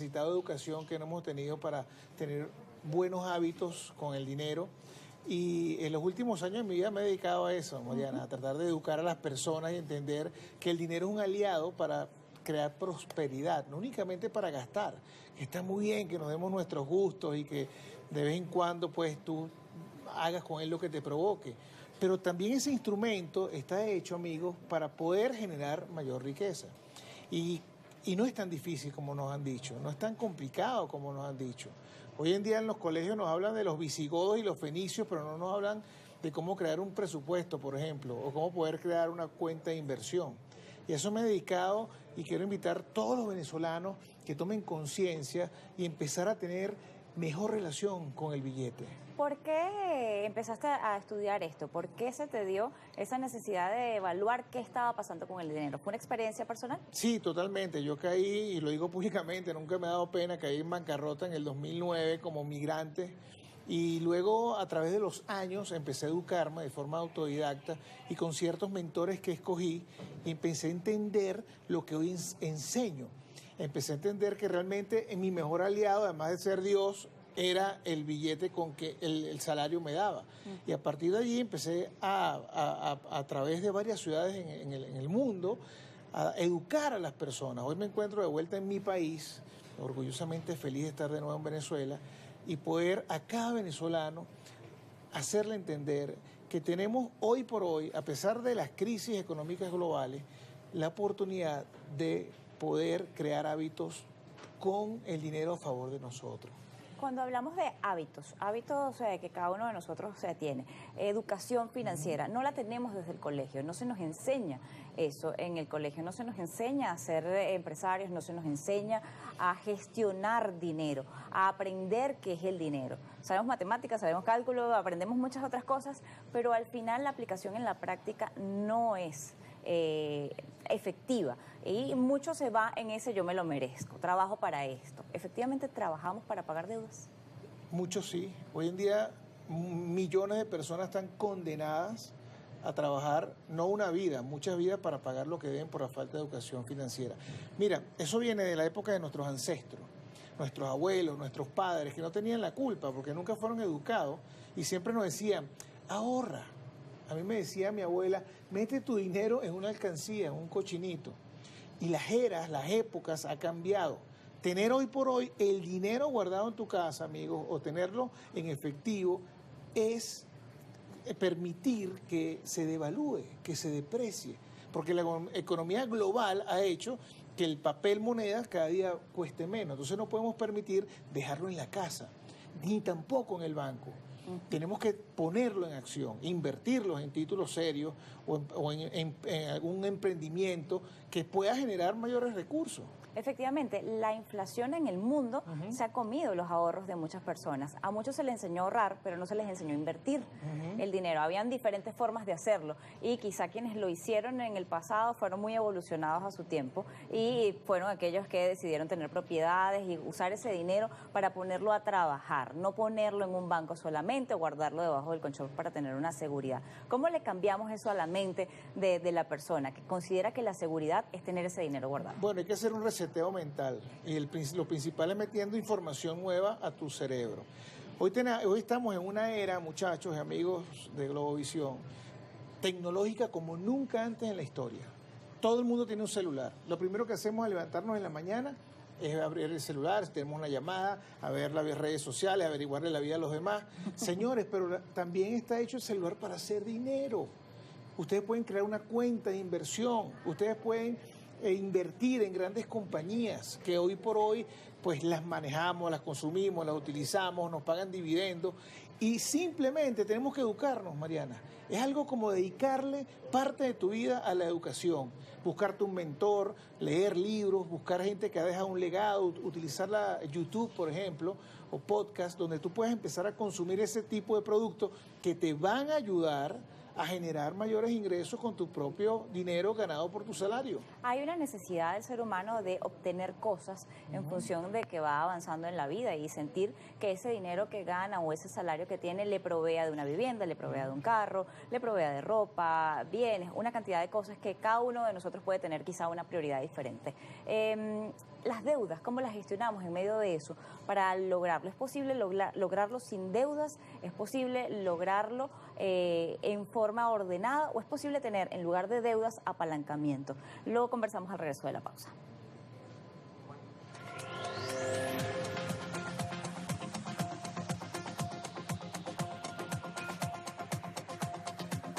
necesitado educación que no hemos tenido para tener buenos hábitos con el dinero. Y en los últimos años de mi vida me he dedicado a eso, Mariana, a tratar de educar a las personas y entender que el dinero es un aliado para crear prosperidad, no únicamente para gastar, que está muy bien que nos demos nuestros gustos y que de vez en cuando pues tú hagas con él lo que te provoque. Pero también ese instrumento está hecho, amigos, para poder generar mayor riqueza. Y, y no es tan difícil como nos han dicho, no es tan complicado como nos han dicho. Hoy en día en los colegios nos hablan de los visigodos y los fenicios, pero no nos hablan de cómo crear un presupuesto, por ejemplo, o cómo poder crear una cuenta de inversión. Y a eso me he dedicado y quiero invitar a todos los venezolanos que tomen conciencia y empezar a tener mejor relación con el billete. ¿Por qué empezaste a estudiar esto? ¿Por qué se te dio esa necesidad de evaluar qué estaba pasando con el dinero? ¿Fue una experiencia personal? Sí, totalmente. Yo caí, y lo digo públicamente, nunca me ha dado pena, caí en bancarrota en el 2009 como migrante. Y luego, a través de los años, empecé a educarme de forma autodidacta y con ciertos mentores que escogí, y empecé a entender lo que hoy enseño. Empecé a entender que realmente mi mejor aliado, además de ser Dios, era el billete con que el salario me daba. Y a partir de allí empecé a través de varias ciudades en el mundo, a educar a las personas. Hoy me encuentro de vuelta en mi país, orgullosamente feliz de estar de nuevo en Venezuela, y poder a cada venezolano hacerle entender que tenemos hoy por hoy, a pesar de las crisis económicas globales, la oportunidad de poder crear hábitos con el dinero a favor de nosotros. Cuando hablamos de hábitos que cada uno de nosotros tiene, educación financiera, no la tenemos desde el colegio, no se nos enseña eso en el colegio, no se nos enseña a ser empresarios, no se nos enseña a gestionar dinero, a aprender qué es el dinero. Sabemos matemáticas, sabemos cálculo, aprendemos muchas otras cosas, pero al final la aplicación en la práctica no es efectiva y mucho se va en ese yo me lo merezco, trabajo para esto. ¿Efectivamente trabajamos para pagar deudas? Muchos sí. Hoy en día millones de personas están condenadas a trabajar, no una vida, muchas vidas para pagar lo que deben por la falta de educación financiera. Mira, eso viene de la época de nuestros ancestros, nuestros abuelos, nuestros padres, que no tenían la culpa porque nunca fueron educados y siempre nos decían, ahorra. A mí me decía mi abuela, mete tu dinero en una alcancía, en un cochinito. Y las eras, las épocas ha cambiado. Tener hoy por hoy el dinero guardado en tu casa, amigos, o tenerlo en efectivo, es permitir que se devalúe, que se deprecie. Porque la economía global ha hecho que el papel moneda cada día cueste menos. Entonces no podemos permitir dejarlo en la casa, ni tampoco en el banco. Tenemos que ponerlo en acción, invertirlo en títulos serios o en algún emprendimiento que pueda generar mayores recursos. Efectivamente, la inflación en el mundo se ha comido los ahorros de muchas personas. A muchos se les enseñó a ahorrar, pero no se les enseñó a invertir el dinero. Habían diferentes formas de hacerlo y quizá quienes lo hicieron en el pasado fueron muy evolucionados a su tiempo y fueron aquellos que decidieron tener propiedades y usar ese dinero para ponerlo a trabajar, no ponerlo en un banco solamente o guardarlo debajo del colchón para tener una seguridad. ¿Cómo le cambiamos eso a la mente de la persona que considera que la seguridad es tener ese dinero guardado? Bueno, hay que hacer un reseteo mental y lo principal es metiendo información nueva a tu cerebro. Hoy estamos en una era, muchachos y amigos de Globovisión, tecnológica como nunca antes en la historia. Todo el mundo tiene un celular. Lo primero que hacemos al levantarnos en la mañana es abrir el celular, tenemos una llamada, a ver las redes sociales, averiguarle la vida a los demás. Señores, pero también está hecho el celular para hacer dinero. Ustedes pueden crear una cuenta de inversión, ustedes pueden invertir en grandes compañías que hoy por hoy pues las manejamos, las consumimos, las utilizamos, nos pagan dividendos y simplemente tenemos que educarnos, Mariana. Es algo como dedicarle parte de tu vida a la educación, buscarte un mentor, leer libros, buscar gente que ha dejado un legado, utilizar YouTube, por ejemplo, o podcast, donde tú puedes empezar a consumir ese tipo de productos que te van a ayudar a generar mayores ingresos con tu propio dinero ganado por tu salario. Hay una necesidad del ser humano de obtener cosas en función de que va avanzando en la vida y sentir que ese dinero que gana o ese salario que tiene le provea de una vivienda, le provea de un carro, le provea de ropa, bienes, una cantidad de cosas que cada uno de nosotros puede tener quizá una prioridad diferente. las deudas, cómo las gestionamos en medio de eso para lograrlo. ¿Es posible lograrlo sin deudas? ¿Es posible lograrlo en forma ordenada? ¿O es posible tener, en lugar de deudas, apalancamiento? Luego conversamos al regreso de la pausa.